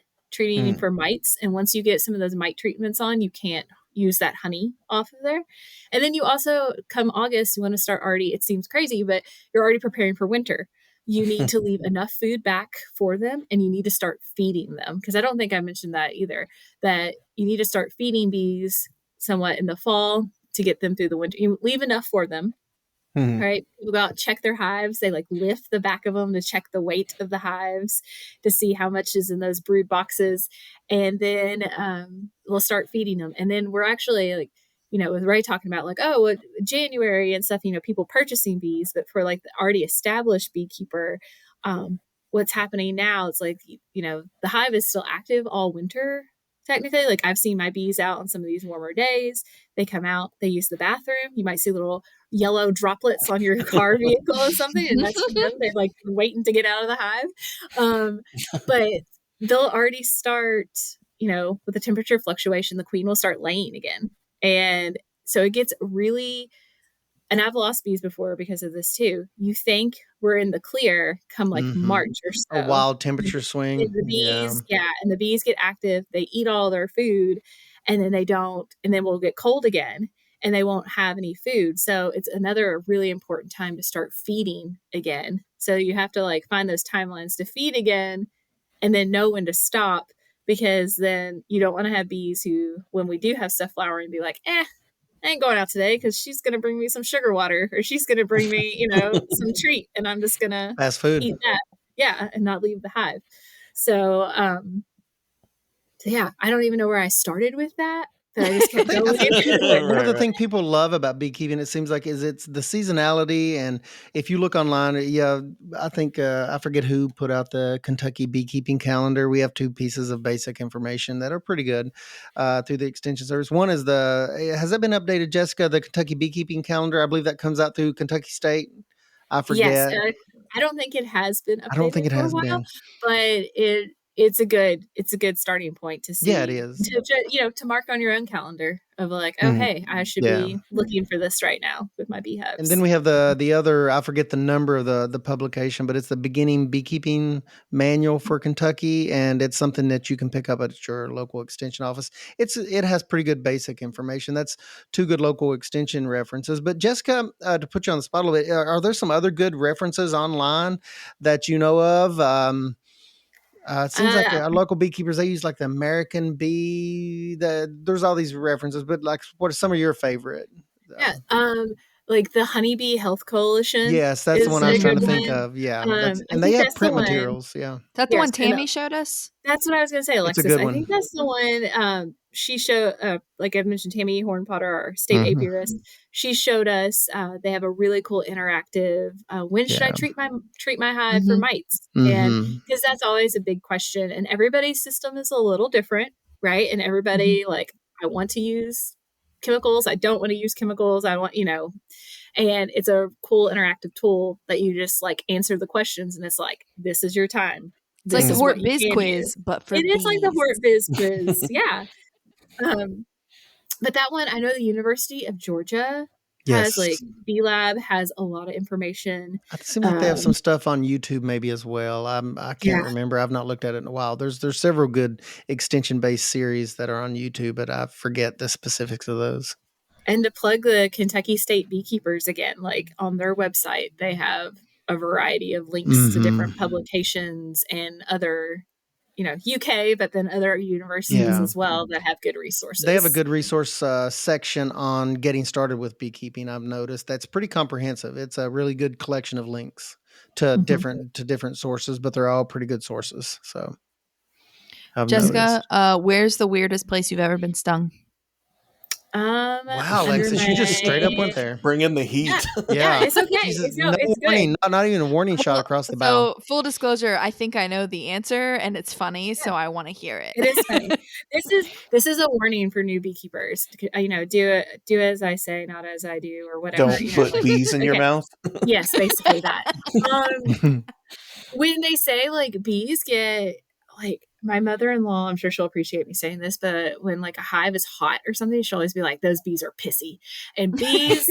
Speaker 3: for mites. And once you get some of those mite treatments on, you can't use that honey off of there. And then you also, come August, you want to start already, it seems crazy, but you're already preparing for winter. You need to leave enough food back for them, and you need to start feeding them. Because I don't think I mentioned that either, that you need to start feeding bees somewhat in the fall to get them through the winter. You leave enough for them. Right. People go out, check their hives. They like lift the back of them to check the weight of the hives to see how much is in those brood boxes. And then we'll start feeding them. And then we're actually like, with Ray talking about like, January and stuff, people purchasing bees, but for like the already established beekeeper, what's happening now, it's like, the hive is still active all winter. Technically, like I've seen my bees out on some of these warmer days. They come out, they use the bathroom. You might see little yellow droplets on your car vehicle or something, and that's them. They're like waiting to get out of the hive. But they'll already start, with the temperature fluctuation, the queen will start laying again. And so it gets really, and I've lost bees before because of this too. You think we're in the clear come like March or so.
Speaker 4: A wild temperature swing.
Speaker 3: And the bees, and the bees get active. They eat all their food, and then they don't, and then we'll get cold again, and they won't have any food. So it's another really important time to start feeding again. So you have to like find those timelines to feed again, and then know when to stop, because then you don't want to have bees who, when we do have stuff flowering, be like, I ain't going out today because she's going to bring me some sugar water, or she's going to bring me, some treat, and I'm just going to
Speaker 4: fast food,
Speaker 3: eat that. Yeah. And not leave the hive. So, I don't even know where I started with that. But I just kept going.
Speaker 4: One of the things people love about beekeeping, it seems like, is it's the seasonality. And if you look online, I think I forget who put out the Kentucky beekeeping calendar. We have 2 pieces of basic information that are pretty good through the Extension Service. One is has that been updated, Jessica? The Kentucky beekeeping calendar, I believe that comes out through Kentucky State. I forget.
Speaker 3: Yes, I don't think it has been updated.
Speaker 4: I don't think it has been,
Speaker 3: but it's a good starting point to see.
Speaker 4: Yeah, it is.
Speaker 3: To mark on your own calendar of like, hey, I should be looking for this right now with my beehives.
Speaker 4: And then we have the other, I forget the number of the publication, but it's the Beginning Beekeeping Manual for Kentucky, and it's something that you can pick up at your local extension office. It has pretty good basic information. That's 2 good local extension references. But Jessica, to put you on the spot a little bit, are there some other good references online that you know of? It seems like our local beekeepers, they use like the American Bee. There's all these references, but like, what are some of your favorite?
Speaker 3: Like the Honeybee Health Coalition.
Speaker 4: Yes, that's the one I was trying to think of. Yeah, and they have print materials. Yeah,
Speaker 2: is that the one Tammy showed us?
Speaker 3: That's what I was going to say, Alexis. I think that's the one. She showed, like I mentioned, Tammy Hornpotter, our state apiarist. She showed us. They have a really cool interactive. When should I treat my hive for mites? And because that's always a big question, and everybody's system is a little different, right? And everybody like, I want to use chemicals. I don't want to use chemicals. I want, and it's a cool interactive tool that you just like answer the questions, and it's like, this is your time.
Speaker 2: It's like the Hort Biz quiz, but for bees.
Speaker 3: It is like the Hort Biz quiz. Yeah. But that one, I know the University of Georgia has like Bee Lab has a lot of information.
Speaker 4: It seems like they have some stuff on YouTube maybe as well. I can't remember. I've not looked at it in a while. There's several good extension based series that are on YouTube, but I forget the specifics of those.
Speaker 3: And to plug the Kentucky State Beekeepers again, like on their website, they have a variety of links to different publications and other, UK, but then other universities as well that have good resources.
Speaker 4: They have a good resource section on getting started with beekeeping. I've noticed that's pretty comprehensive. It's a really good collection of links to different sources, but they're all pretty good sources. So,
Speaker 2: Jessica, where's the weirdest place you've ever been stung?
Speaker 4: Wow, Alexis, you just straight up went there.
Speaker 5: Bring in the heat.
Speaker 4: Yeah,
Speaker 3: it's okay. Jesus, it's
Speaker 4: warning, not even a warning shot across the bow.
Speaker 2: So, full disclosure, I think I know the answer, and it's funny, so I want to hear it.
Speaker 3: It is funny. This is a warning for new beekeepers. Do as I say, not as I do, or whatever.
Speaker 5: Don't put bees in your mouth.
Speaker 3: Yes, basically that. When they say like bees get like. My mother-in-law, I'm sure she'll appreciate me saying this, but when like a hive is hot or something, she'll always be like, those bees are pissy. And bees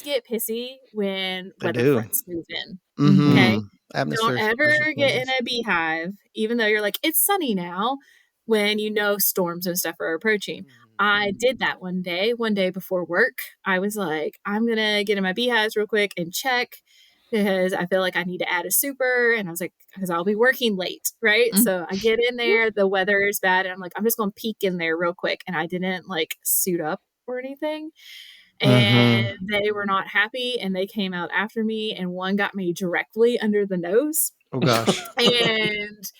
Speaker 3: get pissy when weather fronts move in. Okay. Don't ever get in a beehive, even though you're like, it's sunny now, when storms and stuff are approaching. I did that one day before work. I was like, I'm going to get in my beehives real quick and check, because I feel like I need to add a super. And I was like, because I'll be working late, right? So I get in there, the weather is bad. And I'm like, I'm just going to peek in there real quick. And I didn't like suit up or anything. And they were not happy. And they came out after me. And one got me directly under the nose.
Speaker 4: Oh, gosh.
Speaker 3: And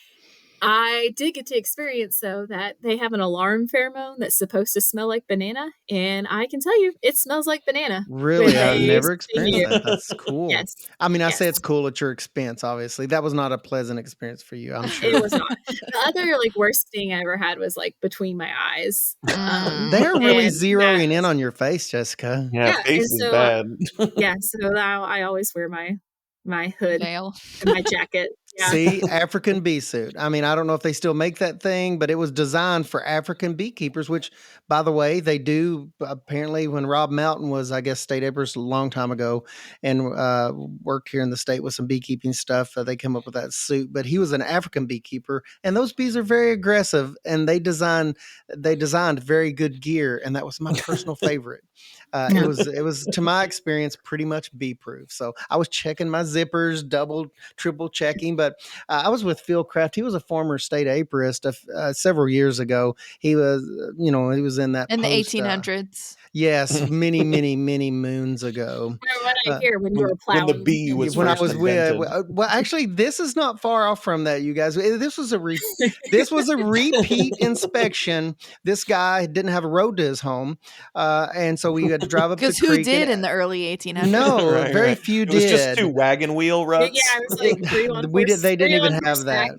Speaker 3: I did get to experience, though, that they have an alarm pheromone that's supposed to smell like banana. And I can tell you, it smells like banana.
Speaker 4: Really? I've never experienced that. That's cool.
Speaker 3: Yes.
Speaker 4: I mean, I say it's cool at your expense, obviously. That was not a pleasant experience for you, I'm sure.
Speaker 3: It was not. The other worst thing I ever had was between my eyes.
Speaker 4: They're really zeroing in on your face, Jessica.
Speaker 5: Yeah, face is bad.
Speaker 3: So now I always wear my hood
Speaker 2: veil
Speaker 3: and my jacket. Yeah.
Speaker 4: See, African bee suit. I mean, I don't know if they still make that thing, but it was designed for African beekeepers, which, by the way, they do. Apparently, when Rob Mountain was, I guess, state apiarist a long time ago and worked here in the state with some beekeeping stuff, they came up with that suit. But he was an African beekeeper, and those bees are very aggressive, and they designed very good gear, and that was my personal favorite. It was, to my experience, pretty much bee proof. So I was checking my zippers, triple checking. But I was with Phil Kraft. He was a former state apiarist several years ago. He was, he was in that
Speaker 2: in the 1800s.
Speaker 4: Yes, many, many, many moons ago.
Speaker 3: What I hear when you were plowing.
Speaker 5: When the bee was
Speaker 4: when
Speaker 5: first
Speaker 4: I was
Speaker 5: invented.
Speaker 4: well, actually, this is not far off from that, you guys. This was a repeat inspection. This guy didn't have a road to his home, and so we had to drive up the creek.
Speaker 2: Because who did in the early 1800s?
Speaker 4: No, very few did.
Speaker 5: It was just 2 wagon wheel ruts.
Speaker 3: Yeah, it was like
Speaker 4: they didn't even have that.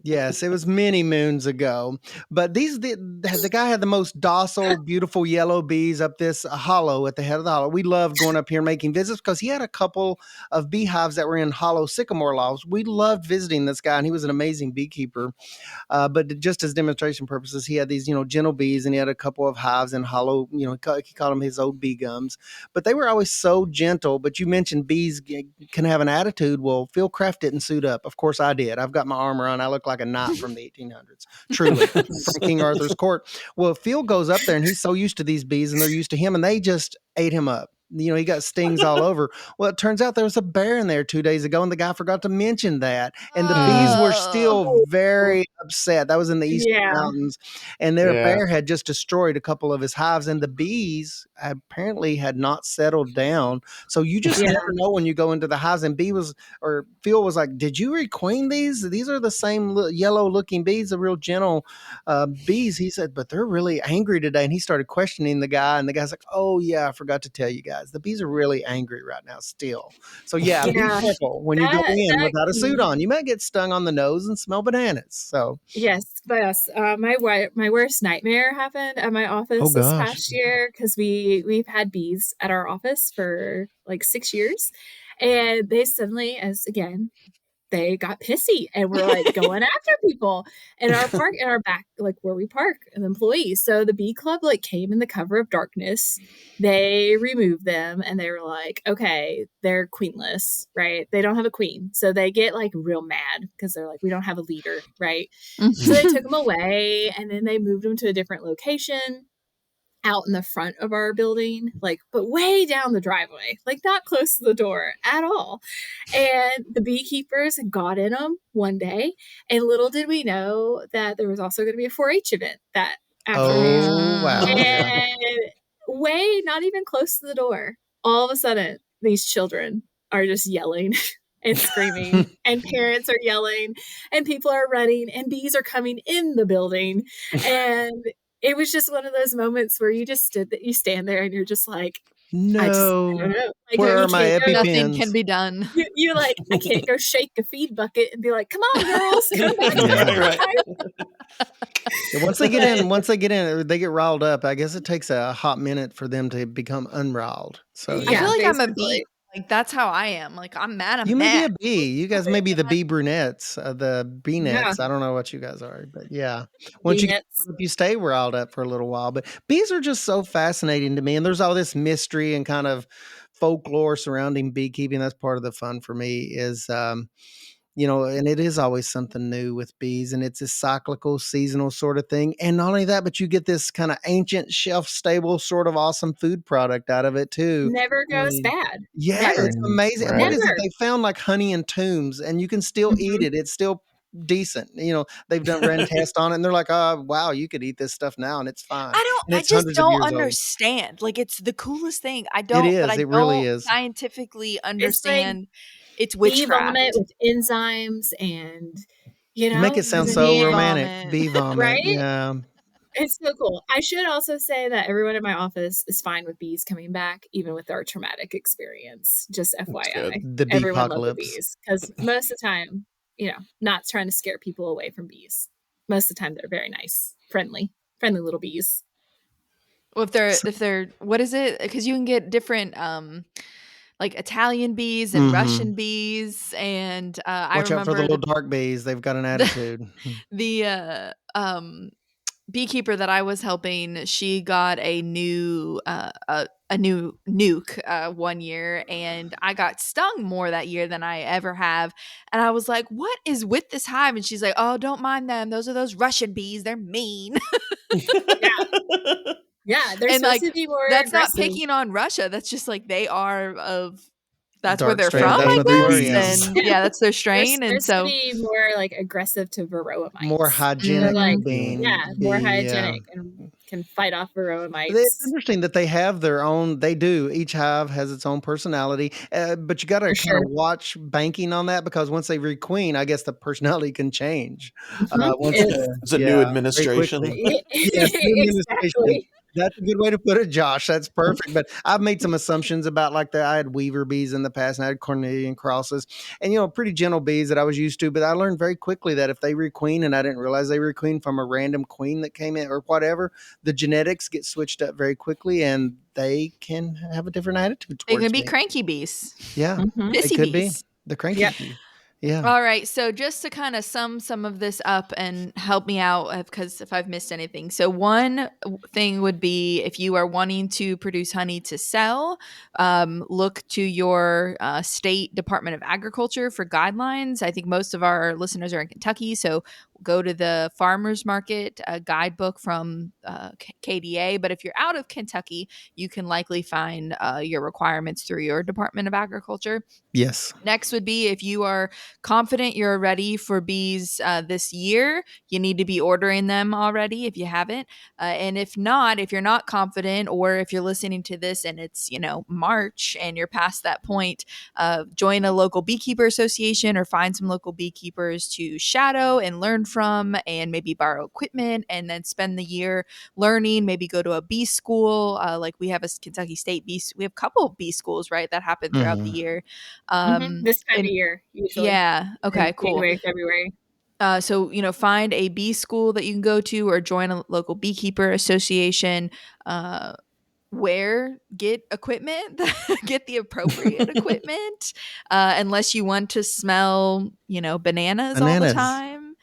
Speaker 4: Yes, it was many moons ago. But the guy had the most docile, beautiful yellow bees up this hollow at the head of the hollow. We loved going up here making visits because he had a couple of beehives that were in hollow sycamore logs. We loved visiting this guy, and he was an amazing beekeeper. But just as demonstration purposes, he had these, gentle bees, and he had a couple of hives in hollow, he called them his old bee gums. But they were always so gentle. But you mentioned bees can have an attitude. Well, Phil Kraft didn't suit up. Of course I did. I've got my armor on. I look like a knight from the 1800s, truly, from King Arthur's court. Well, Phil goes up there, and he's so used to these bees, and they're used to him, and they just ate him up. He got stings all over. Well, it turns out there was a bear in there 2 days ago, and the guy forgot to mention that. And the bees were still very upset. That was in the Eastern Mountains. And their bear had just destroyed a couple of his hives, and the bees apparently had not settled down. So you just never know when you go into the hives. And Phil was like, did you requeen these? These are the same yellow looking bees, the real gentle bees. He said, but they're really angry today. And he started questioning the guy, and the guy's like, oh yeah, I forgot to tell you guys. The bees are really angry right now still. So be careful when you go in without a suit on. You might get stung on the nose and smell bananas. So
Speaker 3: yes. My worst nightmare happened at my office this past year, because we've had bees at our office for 6 years, and they suddenly, they got pissy and were going after people in our park, in our back, where we park, and employees. So the bee club came in the cover of darkness. They removed them, and they were like, okay, they're queenless, right? They don't have a queen. So they get real mad because they're like, we don't have a leader, right? So they took them away, and then they moved them to a different location. out in the front of our building, like, but way down the driveway, like not close to the door at all. And the beekeepers got in them one day, and little did we know that there was also going to be a 4-H event that afternoon.
Speaker 4: Oh, wow.
Speaker 3: And way not even close to the door, all of a sudden, these children are just yelling and screaming, and parents are yelling, and people are running, and bees are coming in the building. And it was just one of those moments where you stand there and you're just like,
Speaker 4: no,
Speaker 3: I don't know. Like,
Speaker 4: where are my EpiPens?
Speaker 2: Nothing can be done.
Speaker 3: You're like, I can't go shake a feed bucket and be like, come on, girls, come back.
Speaker 4: Once they get in, they get riled up. I guess it takes a hot minute for them to become unriled. So
Speaker 2: I feel like I'm a bee. Like, that's how I am. Like, I'm mad.
Speaker 4: You may be a bee. You guys may be the bee brunettes, the bee nets. I don't know what you guys are, but yeah. Once you stay riled up for a little while. But bees are just so fascinating to me. And there's all this mystery and kind of folklore surrounding beekeeping. That's part of the fun for me is, and it is always something new with bees, and it's a cyclical, seasonal sort of thing. And not only that, but you get this kind of ancient, shelf-stable, sort of awesome food product out of it too.
Speaker 3: Never goes bad.
Speaker 4: Yeah,
Speaker 3: Never.
Speaker 4: it's amazing. Right. What is it? They found like honey in tombs, and you can still eat it. It's still decent. They've ran tests on it, and they're like, "Oh, wow, you could eat this stuff now, and it's fine."
Speaker 2: I just don't understand. Like, it's the coolest thing. I don't.
Speaker 4: It is.
Speaker 2: But I
Speaker 4: it really is.
Speaker 2: Scientifically understand. It's witchcraft.
Speaker 3: Bee vomit with enzymes, and
Speaker 4: you make it sound so romantic. Bee vomit,
Speaker 3: right?
Speaker 4: Yeah.
Speaker 3: It's so cool. I should also say that everyone in my office is fine with bees coming back, even with our traumatic experience. Just FYI,
Speaker 4: the bee
Speaker 3: everyone
Speaker 4: apocalypse.
Speaker 3: loves the bees because most of the time, not trying to scare people away from bees. Most of the time, they're very nice, friendly little bees.
Speaker 2: Well, if they're what is it? Because you can get different. Like Italian bees and Russian bees, and I remember
Speaker 4: watch out for the little dark bees. They've got an attitude.
Speaker 2: The beekeeper that I was helping, she got a new nuke one year, and I got stung more that year than I ever have. And I was like, "What is with this hive?" And she's like, "Oh, don't mind them. Those are those Russian bees. They're mean."
Speaker 3: Yeah, they're supposed to be more
Speaker 2: That's
Speaker 3: aggressive.
Speaker 2: Not picking on Russia. That's just like they are of. That's
Speaker 4: dark
Speaker 2: where they're
Speaker 4: strain.
Speaker 2: from,
Speaker 4: That's
Speaker 2: I
Speaker 4: what
Speaker 2: guess.
Speaker 4: they
Speaker 2: And that's their strain.
Speaker 3: They're
Speaker 2: and so
Speaker 3: to be more like aggressive to varroa mites.
Speaker 4: More hygienic.
Speaker 3: More hygienic and can fight off varroa mites.
Speaker 4: It's interesting that they have their own. They do. Each hive has its own personality, but you got to kind of watch banking on that because once they requeen, I guess the personality can change.
Speaker 5: It's a new administration.
Speaker 4: Yes, new administration. That's a good way to put it, Josh. That's perfect. But I've made some assumptions about I had weaver bees in the past, and I had cornelian crosses, and pretty gentle bees that I was used to. But I learned very quickly that if they requeen, and I didn't realize they requeen from a random queen that came in or whatever, the genetics get switched up very quickly, and they can have a different attitude towards me.
Speaker 2: They can be cranky bees.
Speaker 4: Yeah,
Speaker 2: Pissy
Speaker 4: it could
Speaker 2: bees.
Speaker 4: be the cranky bee. Yeah.
Speaker 2: All right. So just to kind of sum some of this up and help me out, because if I've missed anything. So one thing would be if you are wanting to produce honey to sell, look to your state Department of Agriculture for guidelines. I think most of our listeners are in Kentucky. So go to the farmers market guidebook from KDA. But if you're out of Kentucky, you can likely find your requirements through your Department of Agriculture.
Speaker 4: Yes.
Speaker 2: Next would be if you are confident you're ready for bees this year, you need to be ordering them already if you haven't. And if not, if you're not confident, or if you're listening to this and it's, March and you're past that point, join a local beekeeper association or find some local beekeepers to shadow and learn from, and maybe borrow equipment and then spend the year learning, maybe go to a bee school. Like we have a Kentucky State bee, we have a couple of bee schools, right, that happen throughout the year.
Speaker 3: This time of year, usually.
Speaker 2: Yeah. Okay, cool.
Speaker 3: January, February.
Speaker 2: So, find a bee school that you can go to or join a local beekeeper association. Get equipment, get the appropriate equipment, unless you want to smell, bananas all the time.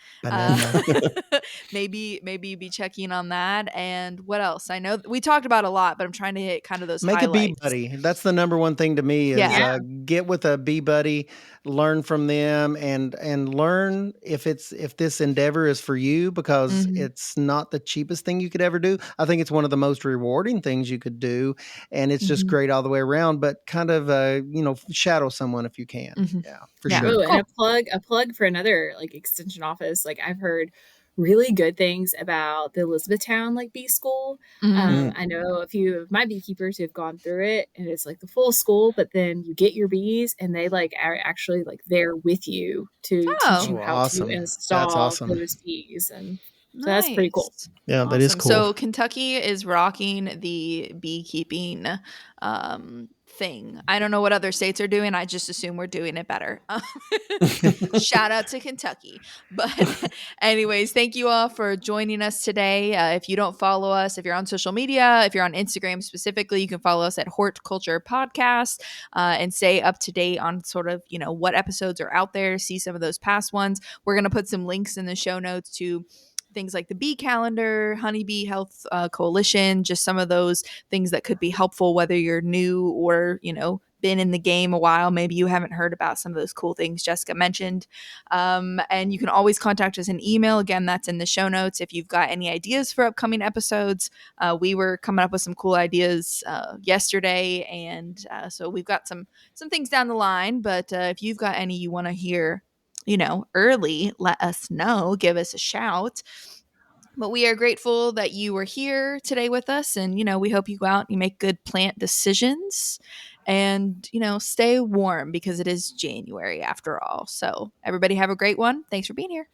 Speaker 2: Maybe be checking on that. And what else? I know we talked about a lot, but I'm trying to hit kind of those
Speaker 4: Make
Speaker 2: highlights.
Speaker 4: a bee buddy. That's the number one thing to me is get with a bee buddy, learn from them, and learn if this endeavor is for you, because it's not the cheapest thing you could ever do. I think it's one of the most rewarding things you could do, and it's just great all the way around. But kind of shadow someone if you can. Yeah, for sure.
Speaker 3: Oh, and a plug for another like extension office. Like I've heard really good things about the Elizabethtown bee school. I know a few of my beekeepers who have gone through it, and it's like the full school, but then you get your bees and they are actually there with you to teach you how to install those bees. And so that's pretty cool.
Speaker 4: Yeah, awesome. That is cool.
Speaker 2: So Kentucky is rocking the beekeeping thing. I don't know what other states are doing. I just assume we're doing it better. Shout out to Kentucky. But anyways, thank you all for joining us today. If you don't follow us, if you're on social media, if you're on Instagram specifically, you can follow us at Horticulture Podcast and stay up to date on sort of, what episodes are out there, see some of those past ones. We're going to put some links in the show notes to things like the bee calendar, honeybee health coalition, just some of those things that could be helpful, whether you're new or, been in the game a while. Maybe you haven't heard about some of those cool things Jessica mentioned. And you can always contact us in email. Again, that's in the show notes. If you've got any ideas for upcoming episodes, we were coming up with some cool ideas yesterday. And so we've got some things down the line, but if you've got any you want to hear, early, let us know, give us a shout. But we are grateful that you were here today with us. And, we hope you go out and you make good plant decisions and, stay warm because it is January after all. So everybody have a great one. Thanks for being here.